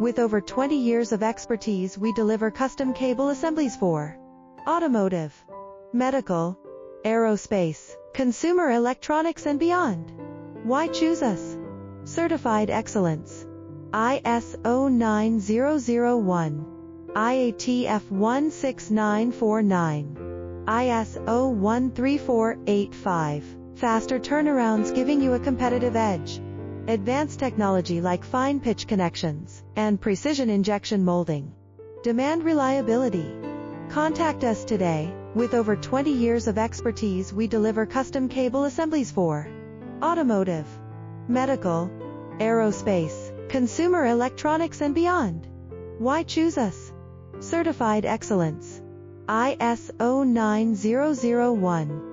With over 20 years of expertise, we deliver custom cable assemblies for automotive, medical, aerospace, consumer electronics and beyond. Why choose us? Certified excellence. ISO 9001, IATF 16949, ISO 13485. Faster turnarounds giving you a competitive edge. Advanced technology like fine pitch connections and precision injection molding. Demand reliability. Contact us today. With over 20 years of expertise, we deliver custom cable assemblies for automotive, medical, aerospace, consumer electronics and beyond. Why choose us? Certified excellence. ISO 9001.